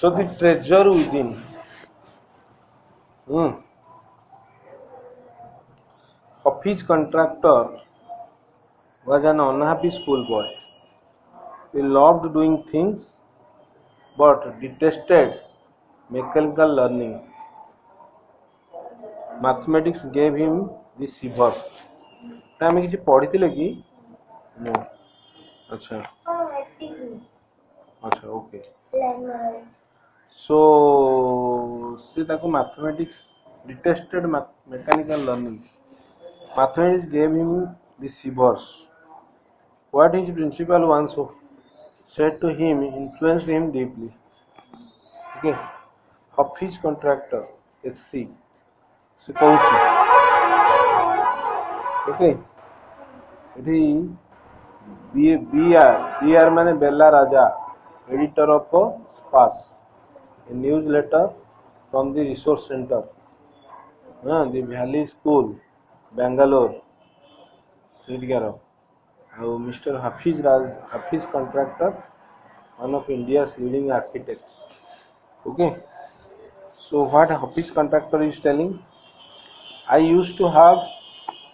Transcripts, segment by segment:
So the treasure within. Office contractor was an unhappy schoolboy. He loved doing things but detested mechanical learning. Mathematics gave him the shivers. ଆମେ କିଛି ପଢିଥିଲେ କି? No. अच्छा अच्छा okay. So ସେ ତାକୁ mathematics detested mechanical learning. Mathematics gave him the shivers. What his principal once said to him influenced him deeply. Okay. Office contractor SC से कौन ओके एठी बीआर माने Bela Raja editor of spaces a newsletter from the resource centre the valley school Bangalore सीडगार और mister Hafiz Contractor one of India's leading architects okay so what Hafiz contractor is telling I used to have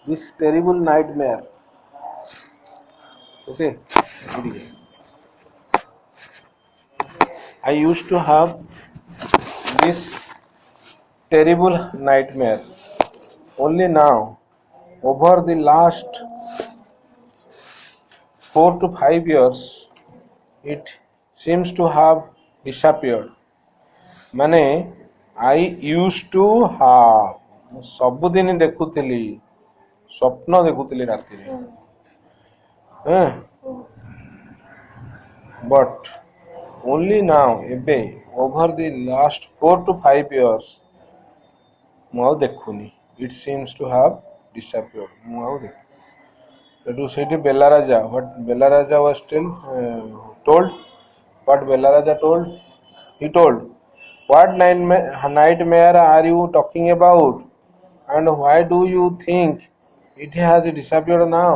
this terrible nightmare. Okay. I used to have this terrible nightmare. Only now, over the last 4 to 5 years, it seems to have disappeared. माने I used to have सबुदिन देखुली स्वप्न देखुली राति but only now एबे over the last 4 to 5 years मु देखुनी it seems to have disappeared मु देखु सेठी Bela Raja what Bela Raja was still told what Bela Raja told he told what nightmare are you talking about and why do you think it has disappeared now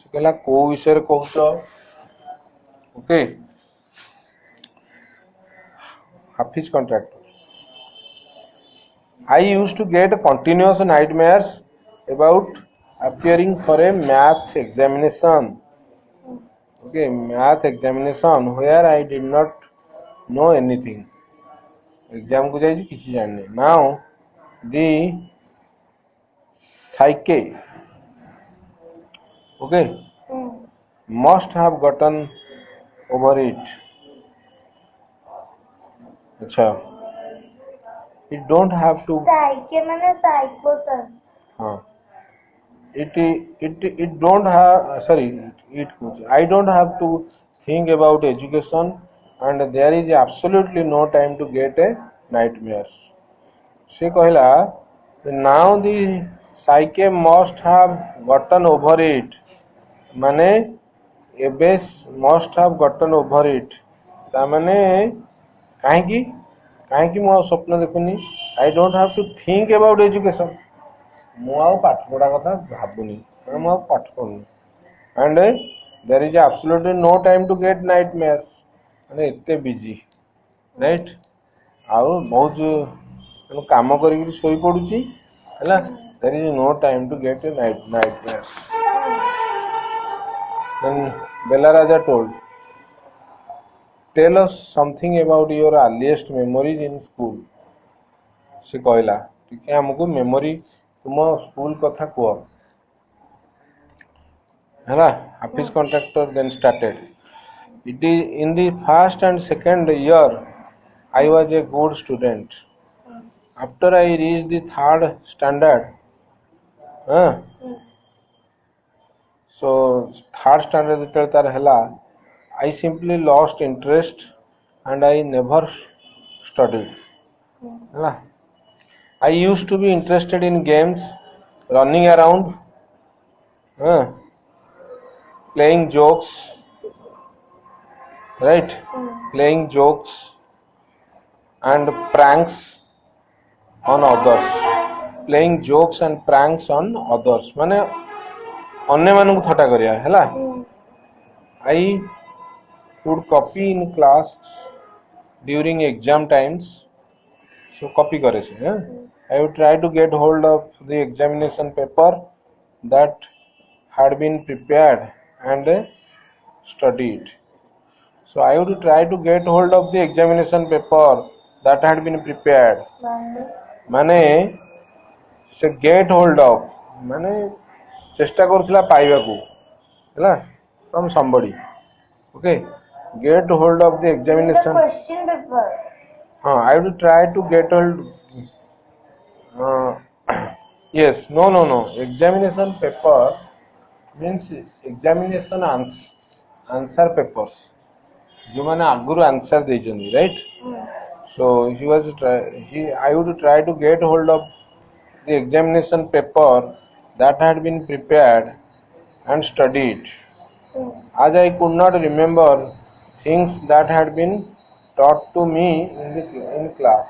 से कहला को विषय कहूच okay Hafiz contractor I used to get continuous nightmares about appearing for a math examination okay math examination where I did not know anything exam को जाई किछि जानने now the psyche okay must have gotten over it अच्छा it don't have to psyche माने psycho sir हाँ it don't have sorry I don't have to think about education and there is absolutely no time to get a nightmares से कहला now the psyche must have gotten over it माने एबे must have gotten over it ता माने काहे मु स्वप्न देखुनी I don't have to think about education मु पाठ पढ़ा कथा भाबुनी मु पाठ पढ़ुनी and there is absolutely no time to get nightmares माने एते बिजी राइट आउ बहुत काम करी सोई पड़ुची हैला there is no time to get a nightmares then Bella Raja told tell us something about your earliest memories in school से कहला ठीक है हमको मेमोरी तुम स्कूल कथा कह हैला Hafiz contractor then started it is in the first and second year I was a good student after I reached the third standard so third standard जेतले तार हला I simply lost interest and I never studied हला I used to be interested in games running around playing jokes right playing jokes and pranks on others playing jokes and pranks on others माने अन्य मानू थटा करिया हैला I would copy in class during exam times. So copy करे से हाँ? I would try to get hold of the examination paper that had been prepared and studied. So I would try to get hold of the examination paper that had been prepared. माने से get hold of माने चेष्टा करुला पाइबाकू है from somebody. Okay, get hold of the The examination. question paper. I would try to get hold. Uh, yes, no. Examination paper means examination answer papers. जो मैंने आगुरु answer देइछन्ती, right? So I would try to get hold of the examination paper that had been prepared and studied. As I could not remember things that had been taught to me in class,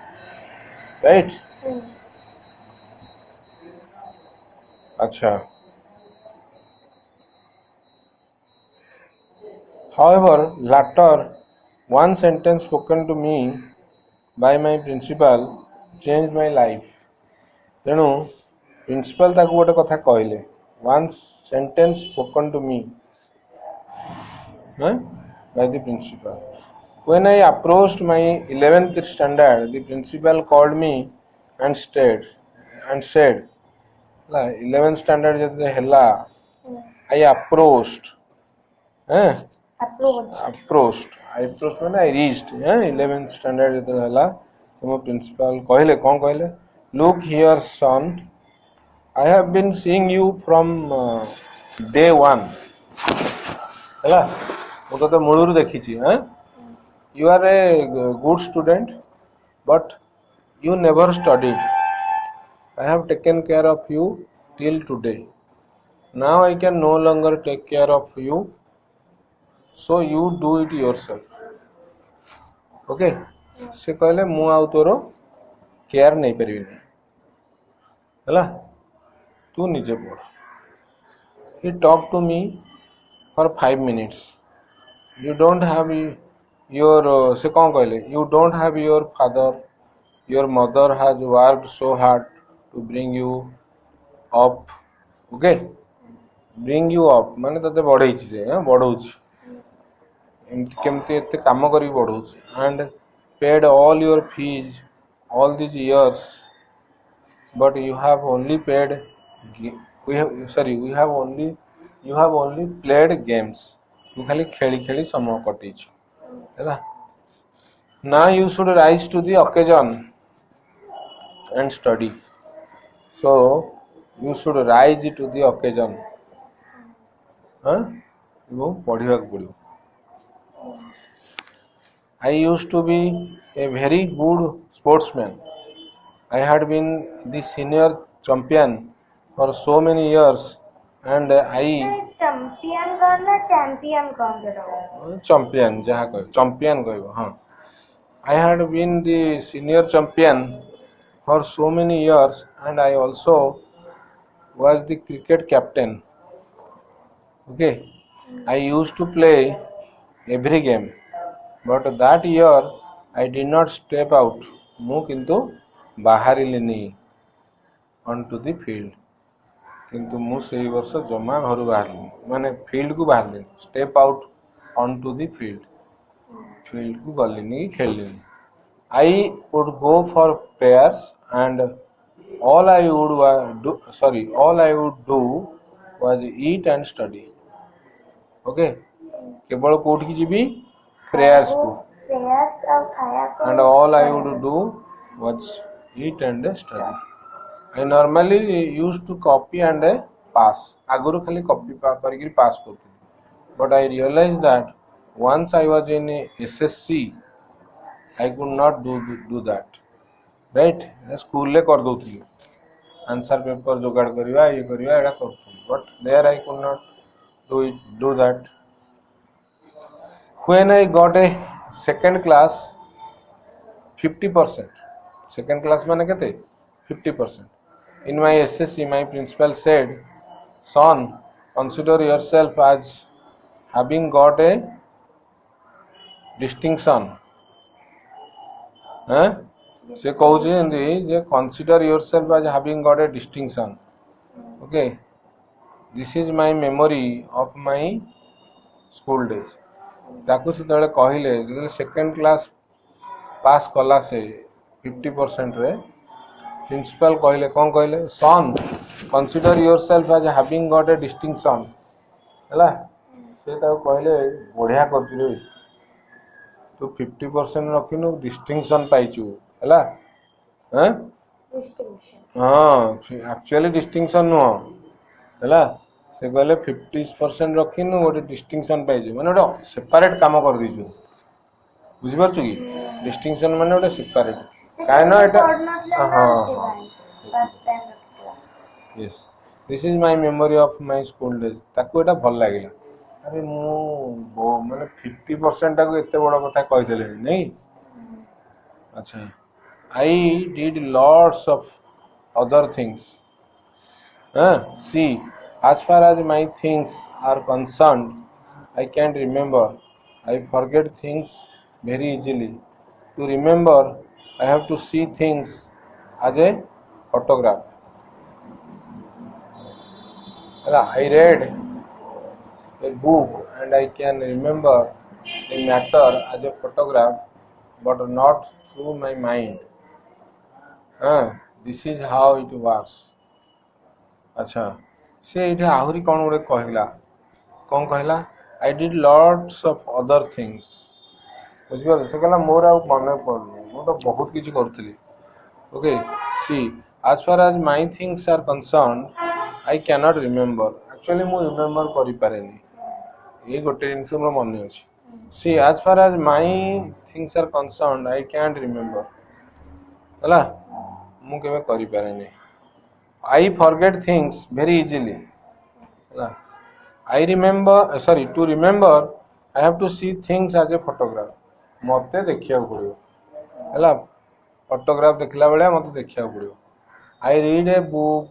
right? Acha. However, later, one sentence spoken to me by my principal changed my life. ତେଣୁ principal ତାକୁ ଗୋଟେ କଥା କହିଲେ, one sentence spoken to me by the principal. When I approached my 11th standard, the principal called me and said, 11th standard जब हेला, I approached, approached मैंने I reached, 11th standard जब हेला, तो मो principal कहले कौन कहले, look here son, I have been seeing you from day one, हेला, मो तो मूलरू देखी you are a good student, but you never studied. I have taken care of you till today. Now I can no longer take care of you, so you do it yourself. Okay? से कहले मु आउ तोर care नहीं परिबिनी हला तू निजे पढ़. He talked to me for 5 minutes. You don't have your से कौन कहले, you don't have your father, your mother has worked so hard to bring you up. Okay, bring you up माने तते बढ़ेछि से बढ़ौछि एमति केमति एते काम करी बढ़ौछि and paid all your fees all these years, but you have only paid you have only played games. तू खाली खेली खेली समय कटिछ हैला. Now you should rise to the occasion and study. So you should rise to the occasion. पढ़िବାକୁ पड़िବ. I used to be a very good sportsman. I had been the senior champion for so many years, and champion कौन ना champion कौन champion जहाँ कहे champion कहब हाँ. I had been the senior champion for so many years, and I also was the cricket captain. Okay, I used to play every game, but that year I did not step out. ମୁଁ କିନ୍ତୁ ବାହାରିଲିନି onto the field. କିନ୍ତୁ ମୁଁ ସେଇ ବର୍ଷ ଜମା ଘରୁ ବାହାରିଲିନି ମାନେ field କୁ ବାହାରିଲିନି. step out onto the field. Field କୁ ଗଲିନି ଖେଳିଲିନି. I would go for prayers and all I would do was eat and study. Okay, केवल कोठी जीवी prayers को and all I would do was eat and study. I normally used to copy and pass. आगुरु खाली copy करके pass करती. But I realized that once I was in SSC, I could not do that. Right? School ले कर Dutee. Answer paper जोगाड़ करिवा ये करिवा एड़ा करती. But there I could not do that. When I got a second class, 50%. Second class माने कितने? 50%. In my SSC, my principal said, "Son, consider yourself as having got a distinction." हैं से कहउछि जे consider yourself as having got a distinction okay this is my memory of my school days ताकू से कहले second class pass कला से 50% रे प्रिंसिपल कहले कौन कहले son consider yourself as having got a distinction हैला से ताको कहले बढ़िया करछु रे तू 50% रखिनु डिस्टिंक्शन पाइछु हैला हैं Distinction. हाँ एक्चुअली डिस्टिंक्शन नुह हैला से कहले 50% रखिनु गोटे डिस्टिंक्शन पाइछु माने गोटे सेपरेट काम कर दीछु बुझि पारछु कि डिस्टिंक्शन माने गोटे सेपरेट काहे ना एटा हाँ First time रखला. Yes this is my memory of my school days ताको एटा भल लागिला अरे मु माने 50% टाको एते बड़ कथा कहि देले नै अच्छा आई did lots of other things see as far as my things are concerned I can't remember I forget things very easily to remember I have to see things as a photograph I read a book and I can remember the matter as a photograph but not through my mind this is how it works अच्छा से ये आहरी कौन गोटे कहला कौन कहला I did lots of other things बुझिपार से कहला मोर आ मन पड़नी मु तो बहुत किसी करूली okay C as far as my things are concerned I cannot remember actually मु रिमेम्बर करि पारेनी ये गोटे जिनस मोर मन अछि सी as far as my things are concerned I can't remember हला मु केबे करि पारेनी I forget things very easily. I remember, sorry, to remember, I have to see things as a photograph. मते देखिया पड़ियो हैला फोटोग्राफ देखला बेले मते देखिया पड़ियो I read a book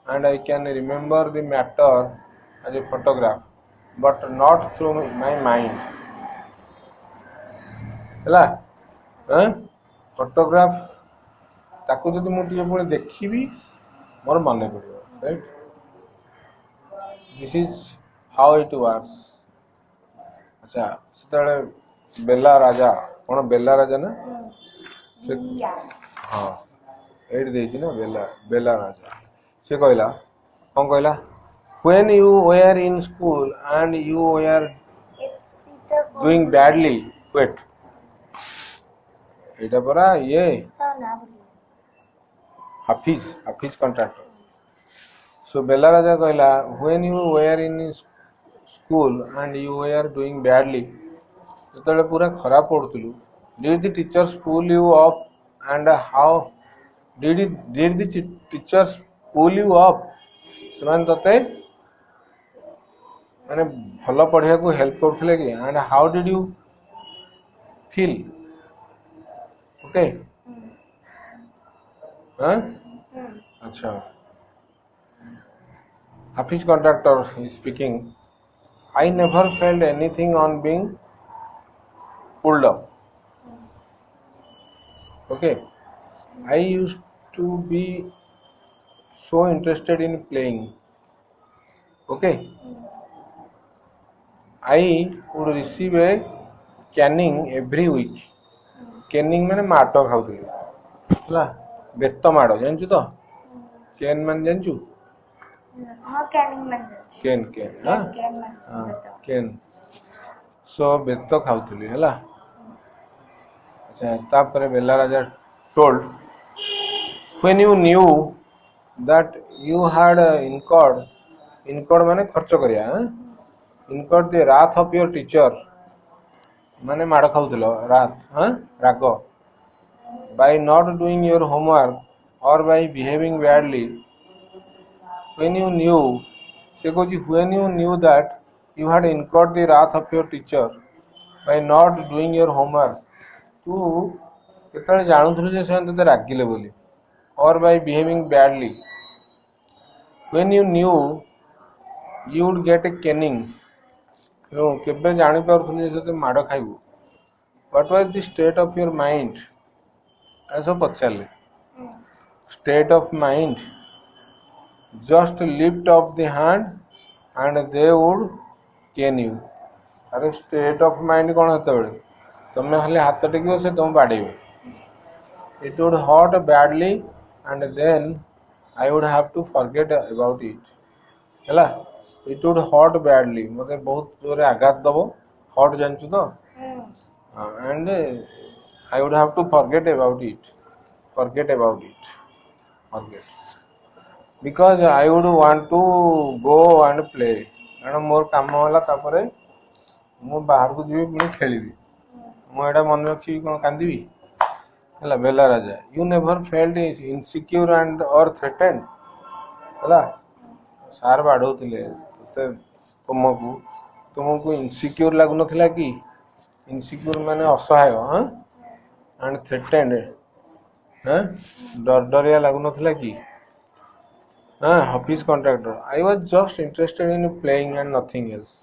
and I can remember the matter as a photograph but not through my mind हैला फोटोग्राफ ताको जदि मु टिके पुणी देखिबी मोर मन पड़ो right this is how it works अच्छा से बेला राजा कौन बेला राजा ना हाँ एट देछि ना बेला बेला राजा से कहला कौन कहला when you were in school and you were doing badly wait एटा परा ये Hafiz contractor. So Bella Raja कहला when you were in school and you were doing badly जतले पूरा खराब पढ़ुतलु did the teachers pull you up and how did the teachers pull you up ସେମାନେ ତତେ माने भलो पढ़िया को हेल्प करथले कि and how did you feel okay हाँ अच्छा Hafiz contractor is speaking I never felt anything on being pulled up okay I used to be so interested in playing okay I would receive a caning every week caning माने माटो खाउथली हला बेत माड़ो जानछु तो केन मान जानछु हाँ कैनिंग मन केन केन हाँ हाँ केन सो बेत खाउथली हला अच्छा तापरे बेला राजा told when you knew that you had incurred माने खर्च करिया incurred the wrath of your teacher माने माड़ खाउथलो रात हाँ राग by not doing your homework or by behaving badly when you knew से कहछि when you knew that you had incurred the wrath of your teacher by not doing your homework तू केतले जानुथुलु जे से तते रागिले बोली or by behaving badly when you knew you would get a caning नो केबे जानि पारथुलु जे तते माड़ खाइबू what was the state of your mind ऐसा पचारे state of mind just lift off the hand and they would can you अरे state of mind कौन हेत तुम खाली हाथ टेक से तुम बाड़े it would hurt badly and then I would have to forget about it ହେଲା it would hurt badly मते बहुत जोरे आघात दबो hurt जानछु तो and I would have to forget about it forget because I would want to go and play कारण मोर काम होला तापरे मु बाहर को जीवी पुणी खेलिबी मु एडा मन रखी कोन कांदीबी ହେଲା ବେଲା ରାଜା you never felt insecure and or threatened ହେଲା ସାର୍ ବାଡଉଥିଲେ ତୁମକୁ ଇନସିକ୍ୟୁର ଲାଗୁନଥିଲା କି ଇନସିକ୍ୟୁର ମାନେ ଅସହାୟ and threatened ଡରିଆ ଲାଗୁନଥିଲା କି office contractor I was just interested in playing and nothing else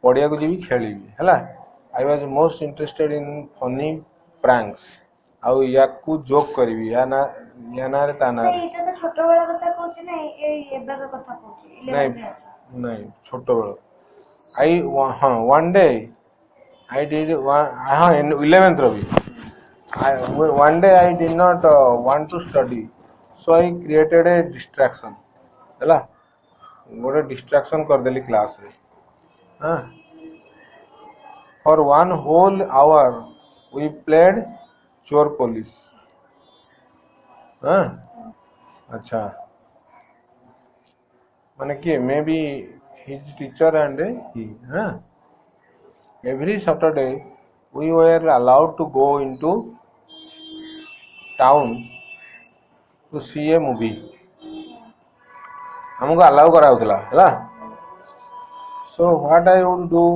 ପଡ଼ିଆକୁ ଯିବି ଖେଳିବି ହେଲା I was most interested in funny pranks ଆଉ ୟାକୁ जोक କରିବି या ना रे ता ना ଏଇଟା ତ ଛୋଟ ବେଳ କଥା କହୁଛି ନା ଏଇ ଏବେକା କଥା କହୁଛି नहीं छोटो बेଳ I one day I did in 11th रो भी one day I did not want to study so I created a distraction ହେଲା गोटे distraction कर देली क्लास रे for one whole hour we played चोर पुलिस अच्छा माने कि may be his teacher and he every Saturday we were allowed to go into town to see a movie हमको allow कराउतला हैला so what I would do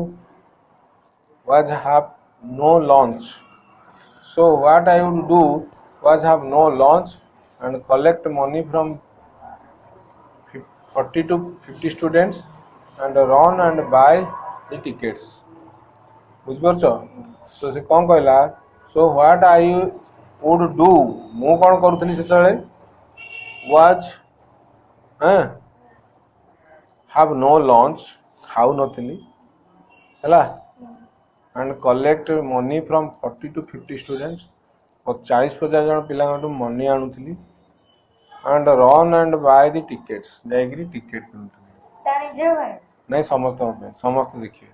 was have no lunch So what I would do was have no lunch and collect money from 40 to 50 students and run and buy the tickets. बुझिपारछ तो से कौन कहला so what I would do मु कौन करूथली सेतले was have no lunch खाऊ नथली हैला and collect money from 40 to 50 students 40-50 जन पिलांटू मनी आणुथली and run and buy the tickets जाइग्री टिकेट किनुथली नहीं समस्त देखिए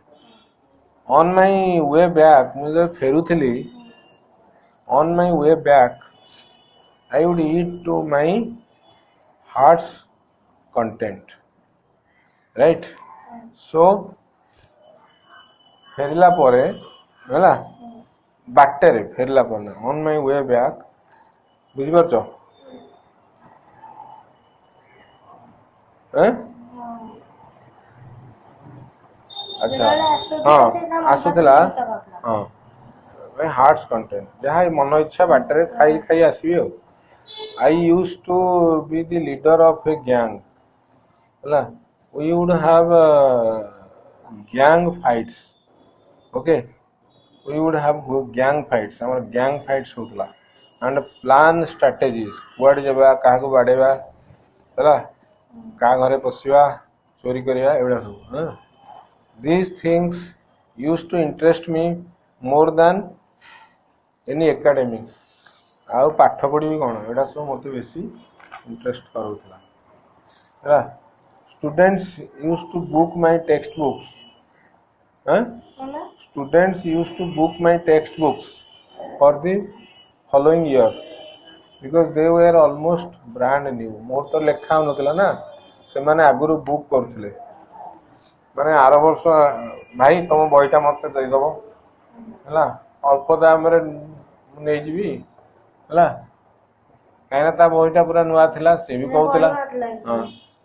on my way back मुझे फेरुथली on my way back I would eat to my heart's content right so फेरला परे हैला बाटेरे फेरला परे ऑन माय वे बैक बुझि परछो अच्छा आसुतला मैं हार्ट्स कंटेंट जहाँ मन इच्छा बाटेरे खाई खाई आसबी I used to be the leader of a gang हैला we would have gang fights okay we would have gang fights our gang fights होतला and plan strategies कुआड जबा काहा को बाडेबा हला का घरे पसिबा चोरी करिया एवडा सब these things used to interest me more than any academics आउ पाठ पढिबी कोन एडा सब मते बेसी इंटरेस्ट करूतला हला students used to book my textbooks students used to book my textbooks for the following year because they were almost brand new मोर तो लेखा नथला ना से माने आगुरु बुक करथिले माने आरो वर्ष भाई तुम बहिटा मते दे दबो हला अल्प दाम रे नै जिबी हला कायना ता बहिटा पूरा नुवा थिला से भी कहउतला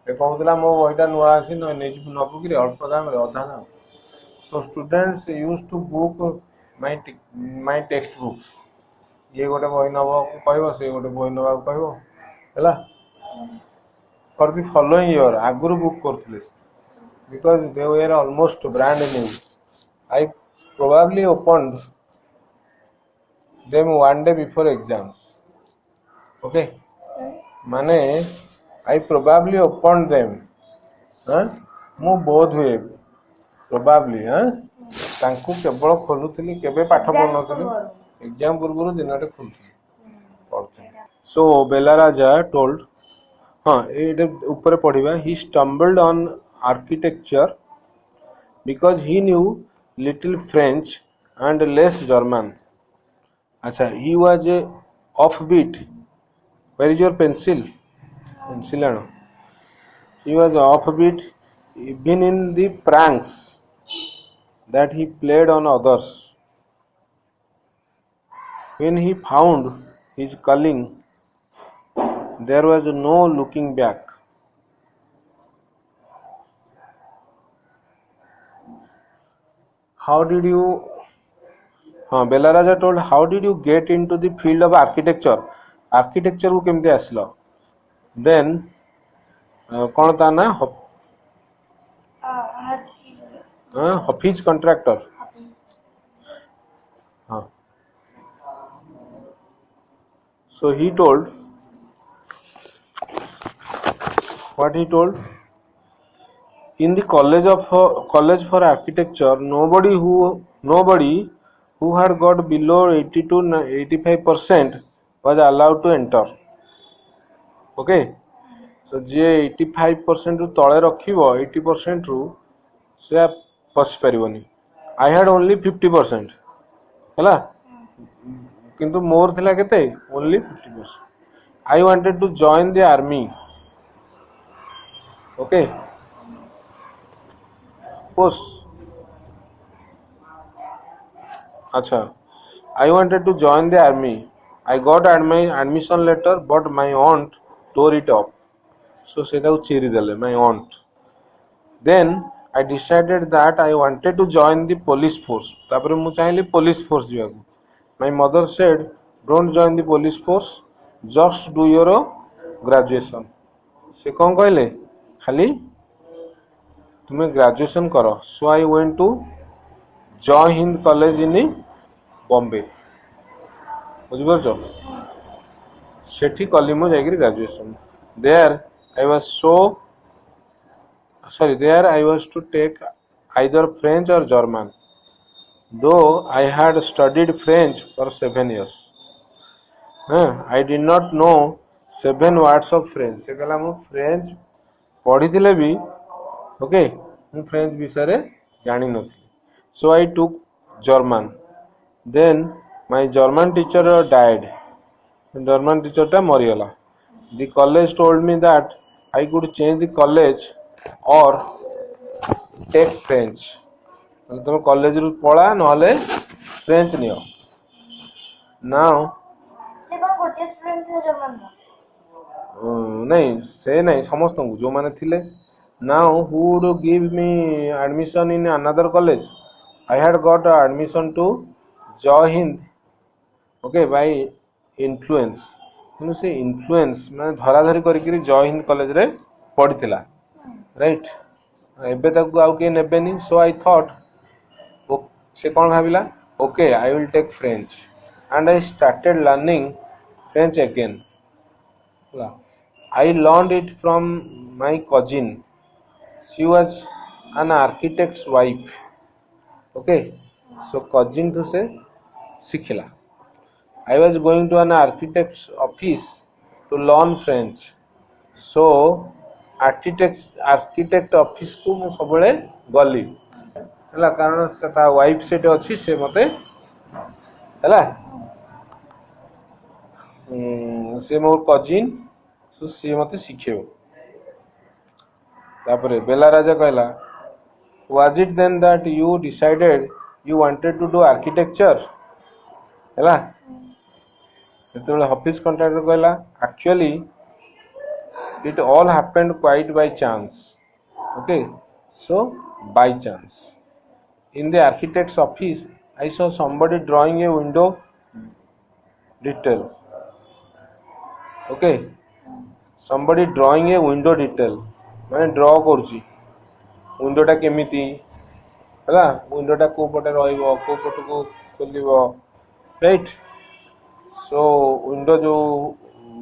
ए कहउतला मो बहिटा नुवा आसी नै जिबी नबु कि अल्प दाम रे अधा दाम so students used to book my textbooks ये गोटे बही नब कहब से गोटे बही नवा कहब है फॉर द फॉलोइंग ईयर आगुरी बुक करथिले because they were almost brand new I probably opened them one day before exams okay माने आई प्रोबाब्ली ओपन देम हाँ मु बोध हुए प्रोबाब्ली हाँ तांकु केवल खोलुଥିଲି केबे पाठ पढुनଥିଲି एग्जाम पूर्व दिनटे खोलुଥିଲି पढुଥିଲି सो बेलाराजा टोल्ड हाँ ये ऊपर पढ़िबा he stumbled on architecture because he knew little French and less German. अच्छा he was a offbeat. Where is your pencil? Pencil ano. He was offbeat even in the pranks that he played on others. When he found his calling, there was no looking back. How did you Belaraja told how did you get into the field of architecture? Architecture को केमते आसलो? Then कौन था ना Hafeez contractor हाँ so he told what he told in the college for architecture nobody who had got below 80 to 85% was allowed to enter okay so जे 85% रु तले रखिबो 80% रु से पस परिबनी आई हैड ओनली 50% हैला किंतु मोर थिला केते only 50% I wanted to join the army okay post अच्छा I wanted to join the army. I got my admission letter but my aunt tore it up. So सेटा चिरी देले my aunt. Then I decided that I wanted to join the police force. तापर मु चाहली police force जिवाकू. My mother said don't join the police force. Just do your graduation. से कौन कहले खाली तुम्हें graduation करो. So I went to Joy Hind College in Bombay बुझिपारछ सेठी कली मु जाइकरी graduation there I was to take either French or German though I had studied French for 7 years I did not know 7 words of French से कहला मु French पढ़ी थिले भी ओके मु फ्रेंच विषय रे जानि नथि so I took German Then my German teacher died. The German teacher ta मरिगला. The college told me that I could change the college or take French. तुम कॉलेज रु पळा नहले फ्रेंच नियो. Now से कौन गोटे स्टूडेंट थे German नहीं से नहीं समस्त को जो माने थिले. Now who would give me admission in another college? I had got admission to Joy Hind okay by influence किनु से इन्फ्लुएंस माने धरा धरी करिकरी जय हिंद कॉलेज रे पढिथिला राइट एबे ताकू आउ के नेबेनी सो आई थॉट से कोन भाबिला okay I will take French and I started learning French again I learned it from my cousin she was an architect's wife okay so cousin तो से सिखिला I was going to an architect's office to learn French. So architect office को मु सबले गली हला कारण सेटा wife set अछि से मते हला से मोर कजिन सो से मते सिखेबो तापरे बेला राजा कहला was it then that you decided you wanted to do architecture हला जेतेबेले ऑफिस कॉन्ट्रैक्टर कहला actually it all happened quite by chance okay so by chance in the architects office I saw somebody drawing A window detail okay somebody drawing A window detail माने draw करछि विंडोटा केमिति हला विंडोटा को पटे रहइबो को पटको खोलिबो right so window जो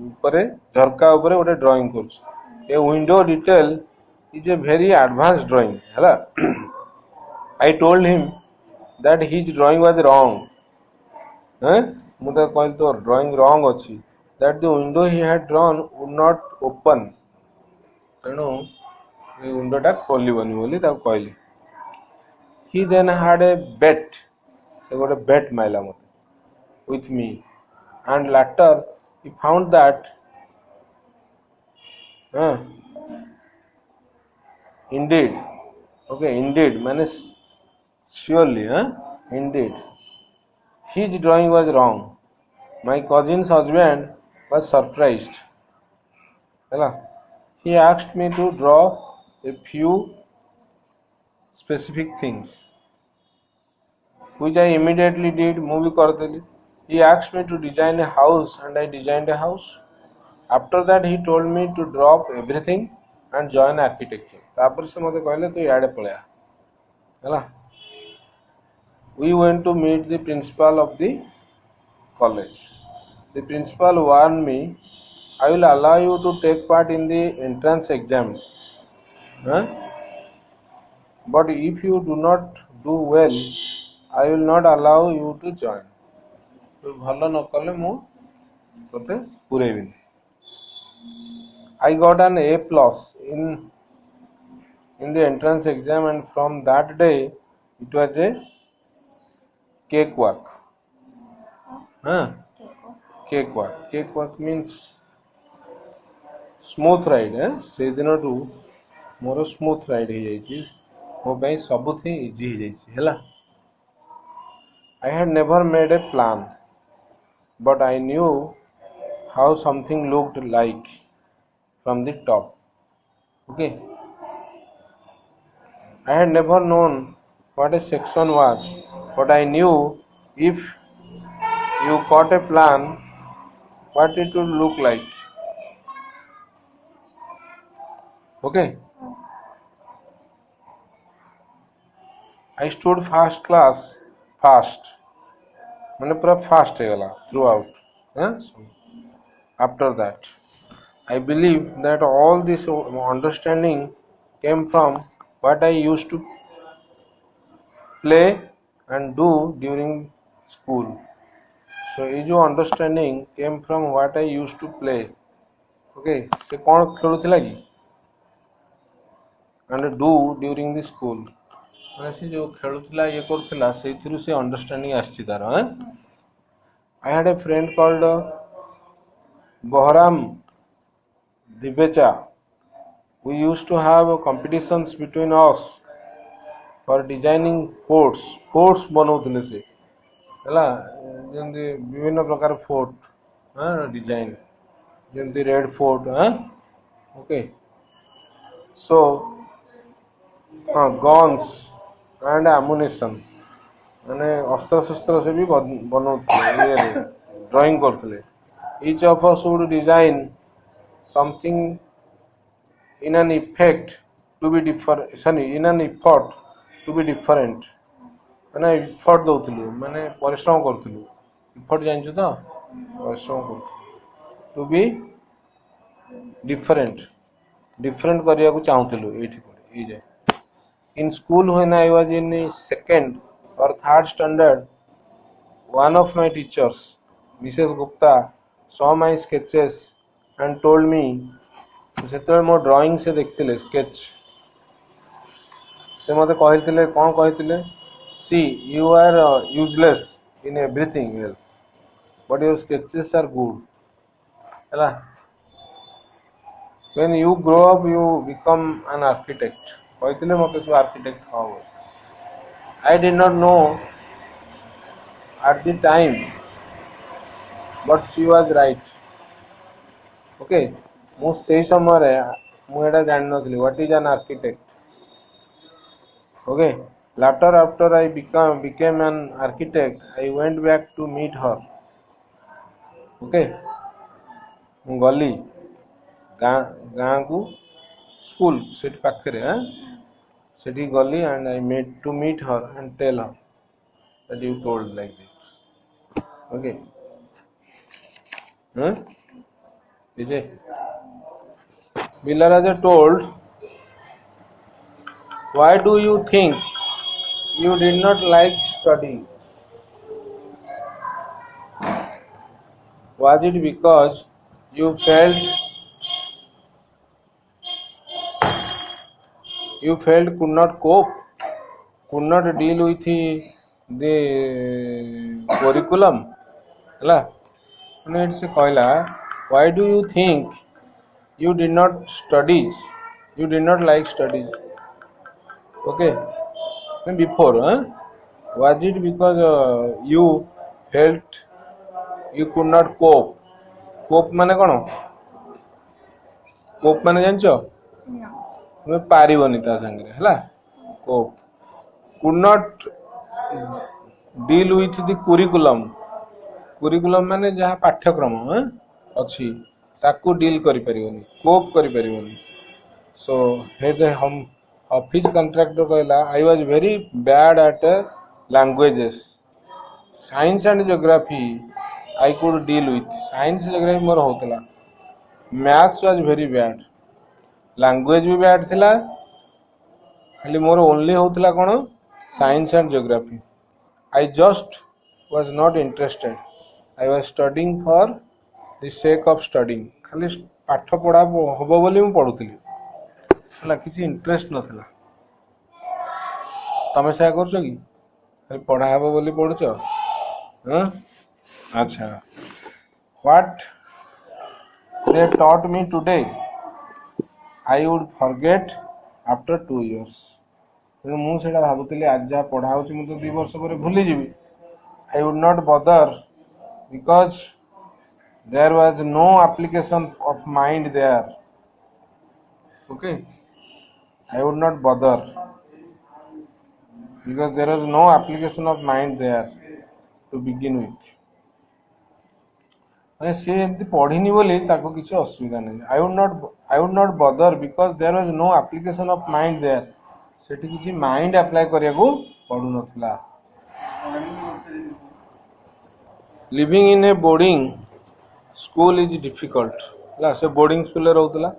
ऊपर झरका ऊपर गोटे ड्राइंग कर a window detail is a very advance drawing है I told him that his drawing was wrong मुझे कहली तो ड्राइंग रॉन्ग अच्छी that the window he had drawn would not open तेणु विंडोटा खोलबनी बोली कहली he then had a bet से गोटे bet माइला मत with me and later he found that indeed okay indeed माने surely indeed his drawing was wrong my cousin's husband was surprised ହେଲା he asked me to draw a few specific things which I immediately did movie karteli he asked me to design a house and I designed a house after that he told me to drop everything and join architecture तापर से मते कहले तू याडे पळया हैला we went to meet the principal of the college the principal warned me I will allow you to take part in the entrance exam but if you do not do well I will not allow you to join तो भलो न कले मु तोते पुरेबिनी I got an A plus in the entrance exam and from that day it was a cakewalk cakewalk means smooth ride से दिन to more smooth ride हो जाइए मो भाई सबुथि इजी हो जाइए हैला I had never made a plan but I knew how something looked like from the top okay I had never known what a section was but I knew if you got a plan what it would look like okay I stood fast मैंने पूरा fast है गला through out after that I believe that all this understanding came from what I used to play and do during school so ये जो understanding came from what I used to play okay से कौन खेलुथिला कि and do during the school ମାନେ ସେ जो खेलुथिला ये करथिला सेथिरु से अंडरस्टैंडिंग आछि तार I had a friend called Bohram Dibecha we used to have competitions between us for designing forts बनाउथिले से ହେଲା जेंति विभिन्न प्रकार फोर्ट डिजाइन जेंति Red Fort okay so guns and ammunition माने अस्त्र शस्त्र से भी बनाउथिले ये ड्राइंग करथिले each of us would design something in an effect to be different in an effort to be different माने इफर्ट दउथिलु माने परिश्रम करथिलु इफर्ट जानछु तो परिश्रम करथिलु टू बी डिफरेंट करिया को चाहूथिलु एठी पड़े ई जे in school when I was in second or third standard one of my teachers Mrs Gupta saw my sketches and told me सेतबे मो ड्राइंग से देखथिले स्केच से मते कहिथिले कोन कहिथिले see you are useless in everything else but your sketches are good हैला when you grow up you become an architect कहिथिले मते तू architect हो I did not know at the time but she was right okay मु से समय रे मु एटा जान नथली what is an architect okay later after I became an architect I went back to meet her okay मु गली गाँ को स्कूल सेठ पाखरे सेठी गली and I made to meet her and tell her that you told like this okay Vijay. Billaraja told, why do you think you did not like study? Was it because you felt could not cope, could not deal with the curriculum? ହେଲା ମାନେ ଏଠି ସେ କହିଲା, why do you think you did not studies, you did not like studies? Okay, before, was it because you felt you could not cope? Cope ମାନେ କ'ଣ? Cope ମାନେ ଜାଣିଛ? ତୁମେ ପାରିବନି ତା ସାଙ୍ଗରେ, ହେଲା। Cope. Could not deal with the curriculum. Curriculum ମାନେ ଯାହା ପାଠ୍ୟକ୍ରମ ଅଛି ତାକୁ ଡିଲ୍ କରିପାରିବନି, କୋପ୍ କରିପାରିବନି। So here the office contractor କହିଲା, I was very bad at languages. Science and geography I could deal with. Science geography ମୋର ହଉଥିଲା। Maths was very bad. Language B bad ଥିଲା, ଖାଲି ମୋର only ହଉଥିଲା କ'ଣ? Science and geography. I just was not interested. I was studying for the sake of studying. ଖାଲି ପାଠ ପଢ଼ା ହବ ବୋଲି ମୁଁ ପଢ଼ୁଥିଲି, ହେଲା, କିଛି ଇଣ୍ଟରେଷ୍ଟ ନଥିଲା। ତମେ ସେୟା କରୁଛ କି? ଖାଲି ପଢ଼ା ହବ ବୋଲି ପଢ଼ୁଛ? ଆଚ୍ଛା, what they taught me today I would forget after 2 years. ତେଣୁ ମୁଁ ସେଇଟା ଭାବୁଥିଲି ଆଜି ଯାହା ପଢ଼ା ହେଉଛି ମୁଁ ତ 2 ବର୍ଷ ପରେ ଭୁଲିଯିବି। I would not bother because there was no application of mind there. Okay, I would not bother because there was no application of mind there to begin with. ମାନେ ସେ ଏମିତି ପଢ଼ିନି ବୋଲି ତାକୁ କିଛି ଅସୁବିଧା ନାହିଁ। I would not bother because there was no application of mind there. ସେଠି କିଛି ମାଇଣ୍ଡ ଆପ୍ଲାଏ କରିବାକୁ ପଡୁନଥିଲା। Living in a boarding school is difficult. ହେଲା, ସେ ବୋର୍ଡିଂ ସ୍କୁଲରେ ରହୁଥିଲା।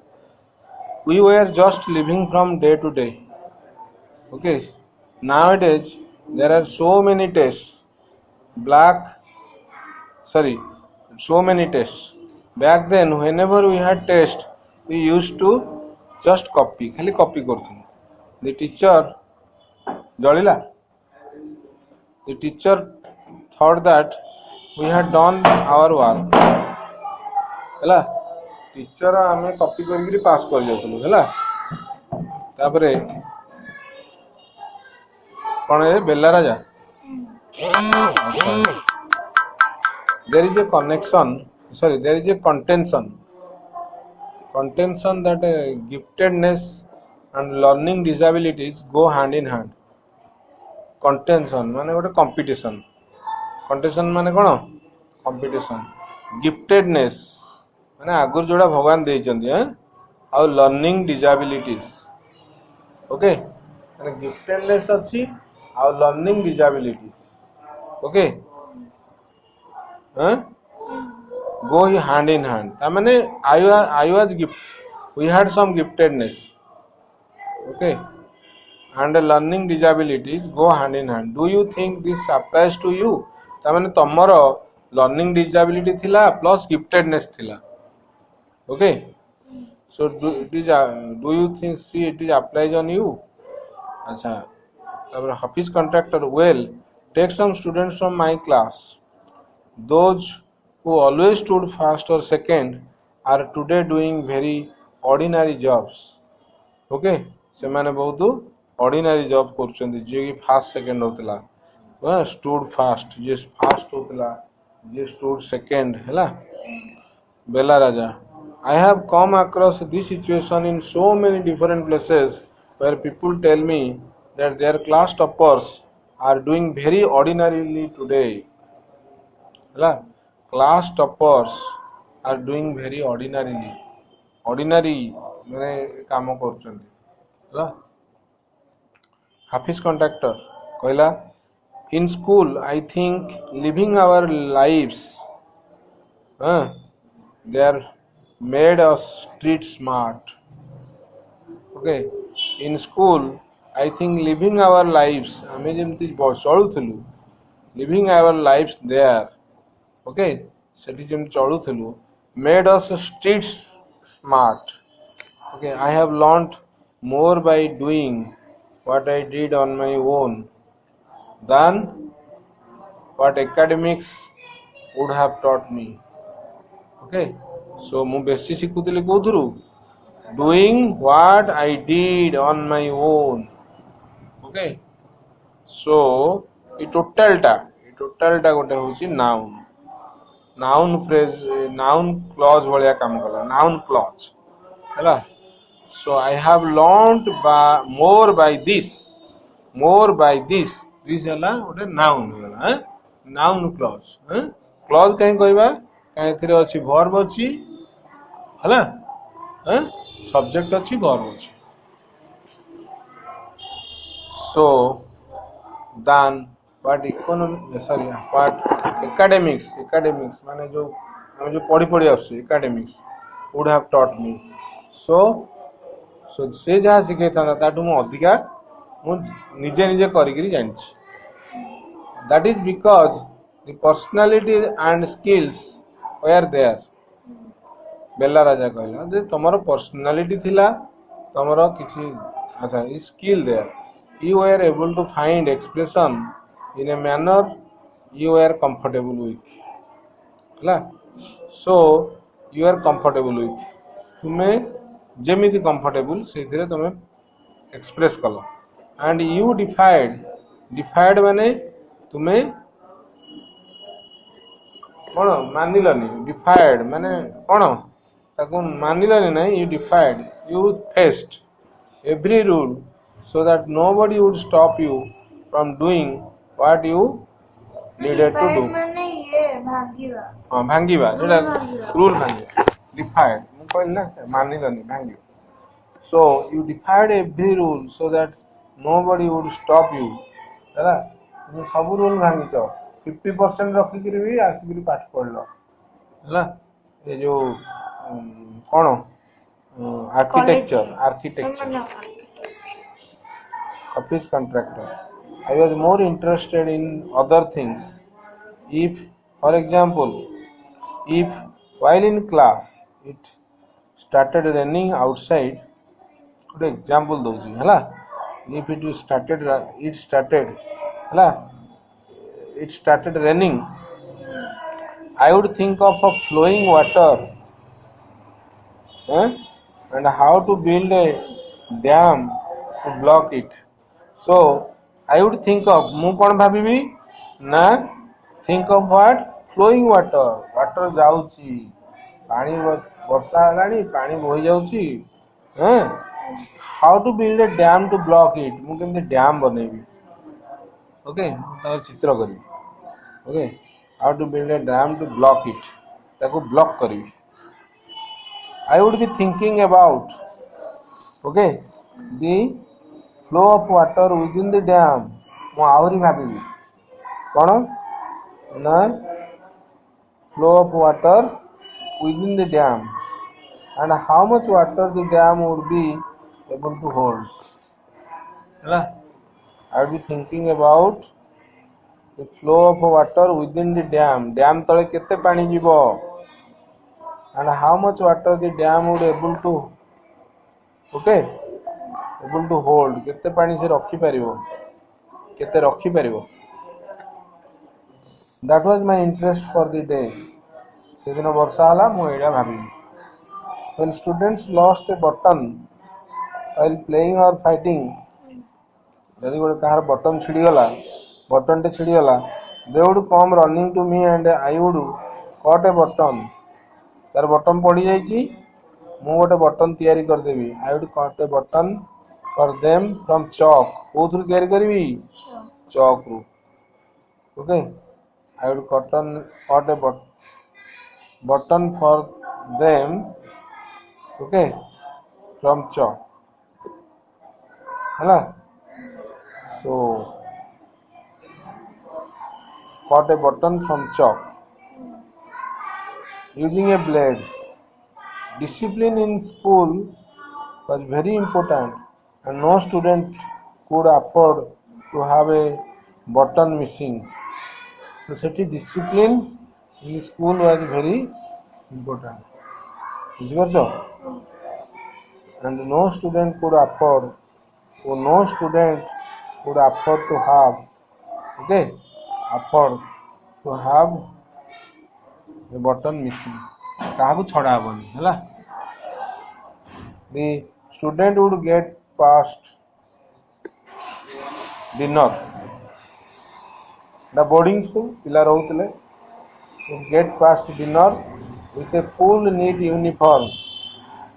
We were just living from day to day. Okay, nowadays there are so many tests. So many tests. Back then, whenever we had test, we used to just copy. खाली copy करथुन। The teacher जलिला. The teacher thought that we had done our work. ହେଲା, teacher आमे copy करके पास कर जाउथलु, ହେଲା। तापरे कोन ए बेला राजा? There is a contention that giftedness and learning disabilities go hand in hand. Contention माने गोटे competition. Contention माने कोन? Competition. Giftedness माने आगुर जोड़ा भगवान देइचंदी आ learning disabilities. Okay, माने giftedness अछि आ learning disabilities. Okay, go hand in hand. I mean, I was we had some giftedness. Okay, and learning disabilities go hand in hand. Do you think this applies to you? I mean, tomorrow learning disability thila plus giftedness thila. Okay, so do you think it is applies on you? Acha, office contractor, well, take some students from my class. Those who always stood first or second are today doing very ordinary jobs. Okay, से माने बहुत ordinary job करछंदी, जे कि first second होतला, stood first, जे first होतला, जे stood second, हैला। बेला राजा, I have come across this situation in so many different places where people tell me that their class toppers are doing very ordinarily today. Class toppers are doing very ordinarily. Ordinary माने काम करछंती। Office contractor कहला, in school I think living our lives, there made us street smart. Okay, in school I think living our lives ଆମେ ଯେମିତି ଚଳୁଥିଲୁ living our lives there. Okay, ସେଠି ଯେମିତି ଚଳୁଥିଲୁ made us street smart. Okay, I have learned more by doing what I did on my own than what academics would have taught me. Okay, so ମୁଁ ବେଶୀ ଶିଖୁଥିଲି କୋଉଥିରୁ doing what I did on my own. Okay, so ଏ ଟୋଟାଲଟା ଗୋଟେ ହଉଛି noun phrase noun clause ଭଳିଆ କାମ କଲା noun clause ହେଲା. So I have learned more by this ହେଲା ଗୋଟେ noun ହେଇଗଲା noun clause clause କାହିଁ କହିବା କାହିଁ ଏଥିରେ ଅଛି verb ଅଛି ହେଲା subject ଅଛି verb ଅଛି. So than what academics ମାନେ ଯୋଉ ଆମେ ଯୋଉ ପଢି ଆସୁଛୁ academics would have taught me. So ସେ ଯାହା ଶିଖେଇଥାନ୍ତା ତାଠୁ ମୁଁ ଅଧିକା ମୁଁ ନିଜେ କରିକିରି ଜାଣିଛି. That is because the personality and skills were there. ବେଲା ରାଜା କହିଲା ଯେ ତମର personality ଥିଲା ତମର କିଛି ଆଚ୍ଛା skill there. You were able to find expression in a manner you were comfortable with. ହେଲା. So you are comfortable with. ତୁମେ ଯେମିତି comfortable ସେଇଥିରେ ତମେ express call. And you defied ମାନେ ତୁମେ କ'ଣ ମାନିଲନି defied ମାନେ କ'ଣ ତାକୁ ମାନିଲନି ନାହିଁ you defied you faced every rule so that nobody would stop you from doing what you needed to do. ମାନେ ଇଏ ଭାଙ୍ଗିବା ହଁ ଭାଙ୍ଗିବା ଯୋଉଟା ରୁଲ୍ ଭାଙ୍ଗିବା defied ମୁଁ କହିଲି ନା ମାନିଲନି ଭାଙ୍ଗିବା. So you defied every rule so that nobody would stop you. ହେଲା তুমি ସବୁ ରୁଲ୍ ଭାଙ୍ଗିଛ 50% ରଖିକିରି ବି ଆସିକିରି ପାଠ ପଢିଲ ହେଲା. ଏ ଯୋଉ କ'ଣ architecture office contractor. I was more interested in other things. If for example if while in class it started raining outside ଗୋଟେ example ଦଉଛି ହେଲା. If it started raining I would think of a flowing water and how to build a dam to block it. So I would think of ମୁଁ କ'ଣ ଭାବିବି ନା think of what flowing water ଯାଉଛି ପାଣି ବର୍ଷା ହେଲାଣି ପାଣି ବୋହି ଯାଉଛି how to build a dam to block it ମୁଁ କେମିତି ଡ୍ୟାମ୍ ବନେଇବି. ଓକେ ତାର ଚିତ୍ର କରିବି. Okay how to build a dam to block it ତାକୁ ବ୍ଲକ୍ କରିବି. I would be thinking about the flow of water within the dam ମୁଁ ଆହୁରି ଭାବିବି କ'ଣ ନା flow of water within the dam and how much water the dam would be able to hold. ହେଲା I would be thinking about the flow of water within the dam ତଳେ କେତେ ପାଣି ଯିବ and how much water the dam would able to hold କେତେ ପାଣି ସେ ରଖିପାରିବ. That was my interest for the day. ସେଦିନ ବର୍ଷା ହେଲା ମୁଁ ଏଇଟା ଭାବିଲି. When students lost a button while playing or fighting ଯଦି ଗୋଟେ କାହାର button ଛିଡ଼ିଗଲା they would come running to me and I would cut a button. ତାର ବଟନ୍ ପଡ଼ିଯାଇଛି ମୁଁ ଗୋଟେ ବଟନ୍ ତିଆରି କରିଦେବି. I would cut a button for them from chalk. କୋଉଥିରୁ ତିଆରି କରିବି chalkରୁ. Okay, I would cut a button for them from chalk. ହେଲା. So cut a button from chalk using a blade. discipline in school was very important and no student could afford to have a button missing. So ସେଠି discipline in school was very important. ବୁଝିପାରୁଛ? And no student could afford, or no student could afford to have, okay, afford to have a button missing. କାହାକୁ ଛଡ଼ା ହବନି ହେଲା. The student would get past dinner. The boarding school ପିଲା ରହୁଥିଲେ, would get past dinner with a full neat uniform.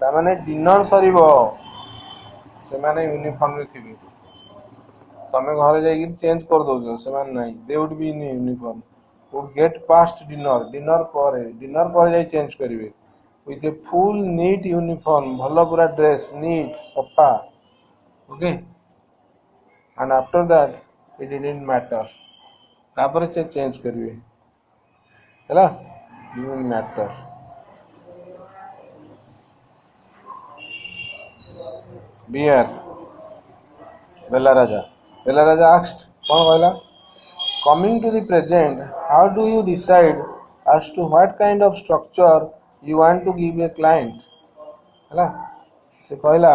ତାମାନେ dinner ସରିବ ସେମାନେ ୟୁନିଫର୍ମରେ ଥିବେ. ତମେ ଘରେ ଯାଇକି ଚେଞ୍ଜ କରିଦଉଛ, ସେମାନେ ନାହିଁ. They would be in uniform. Would get past dinner. Dinner ପରେ ଯାଇ ଚେଞ୍ଜ କରିବେ. With a full neat uniform, ଭଲ ପୁରା ଡ୍ରେସ୍, neat, ସଫା. Okay? And after that, it didn't matter. ତାପରେ ସେ ଚେଞ୍ଜ କରିବେ ହେଲା. Didn't matter. Beer. Bella Raja asked, କ'ଣ କହିଲା? Coming to the present, how do you decide as to what kind of structure you want to give a client? ହେଲା. ସେ କହିଲା,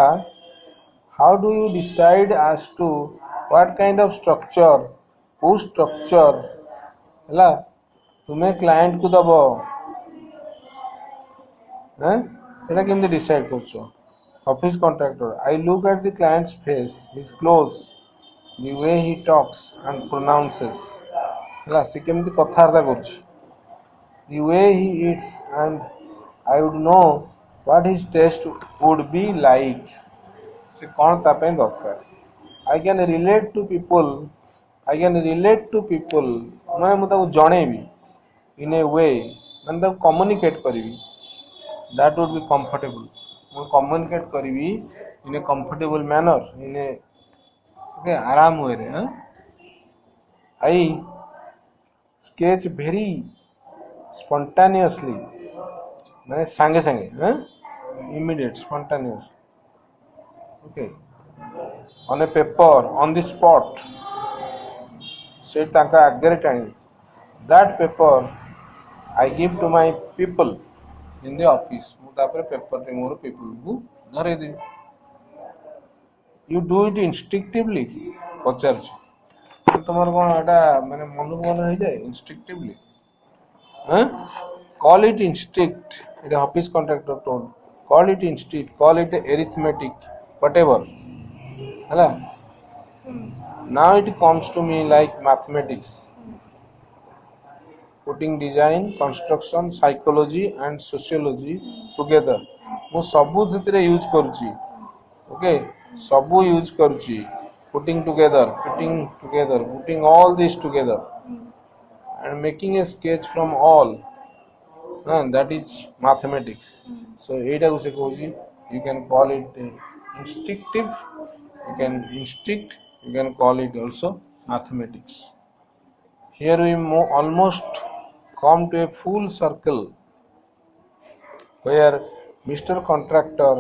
how do you decide as to what kind of structure, କୋଉ structure ହେଲା ତୁମେ କ୍ଲାଏଣ୍ଟକୁ ଦବ, ସେଟା କେମିତି decide କରୁଛ? Office contractor, I look at the client's face, his clothes, the way he talks and pronounces. ହେଲା ସେ କେମିତି କଥାବାର୍ତ୍ତା କରୁଛି, the way he eats, and I would know what his taste would be like. ସେ କ'ଣ ତା ପାଇଁ ଦରକାର. I can relate to people ମାନେ ମୁଁ ତାକୁ ଜଣେଇବି in a way, ମାନେ ତାକୁ କମ୍ୟୁନିକେଟ୍ କରିବି. That would be comfortable. ମୁଁ କମ୍ୟୁନିକେଟ୍ କରିବି in a comfortable manner, in a ଆରାମ ୱେରେ. I sketch very spontaneously, ମାନେ ସାଙ୍ଗେ ସାଙ୍ଗେ, immediate, spontaneous. Okay. On a paper, on the spot. ସେ ତାଙ୍କ ଆଗରେ ଟାଣିବି. That paper I give to my people in the office. ମୁଁ ତାପରେ ପେପରଟି ମୋର ପିପୁଲକୁ ଧରେଇଦେବି. You do it instinctively. ପଚାରୁଛି ତୁମର କ'ଣ ଏଇଟା ମାନେ ମନକୁ ମନ ହେଇଯାଏ instinctively? Call it instinct. ଏଇଟା office contractor tone. Call it instinct, call it arithmetic, whatever. ହେଲା. Now it comes to me like mathematics. Putting design, construction, psychology and sociology together. ମୁଁ ସବୁ ସେଥିରେ ୟୁଜ୍ କରୁଛି. ଓକେ, ସବୁ ୟୁଜ୍ କରୁଛି. Putting together, putting all this together and making a sketch from all. That is mathematics. So ଏଇଟାକୁ ସେ କହୁଛି, you can call it instinctive, you can call it also mathematics. Here we almost come to a full circle where Mr. Contractor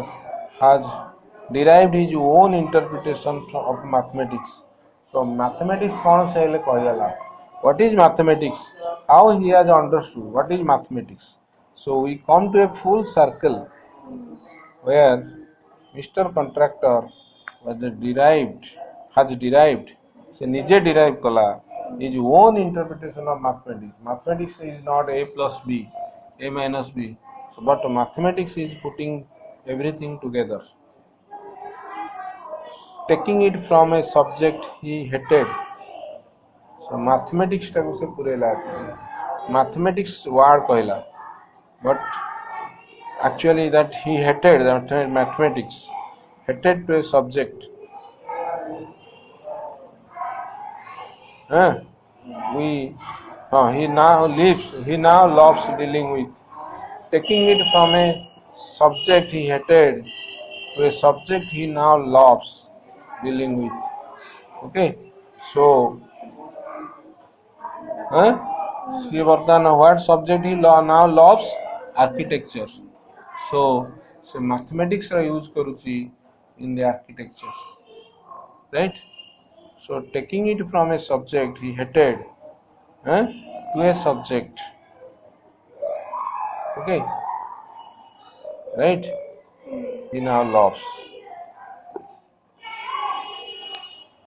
has derived his own interpretation of mathematics. So mathematics कौन से ले कहला? What is mathematics? How he has understood what is mathematics. So we come to a full circle where Mr. Contractor has derived से निजे derive कला his own interpretation of mathematics. Mathematics is not a plus b, a minus b. So but mathematics is putting everything together. Taking it from a subject he hated. So mathematics टाको से पुरेला. Mathematics word कहला, but actually that he hated, that mathematics, hated to a subject. He now loves dealing with. Taking it from a subject he hated to a subject he now loves dealing with. Okay, so see what subject he now loves? Architecture. So ସେ mathematics ର use କରୁଛି in the architecture, right? So taking it from a subject he hated, to a subject, okay, right? He now loves.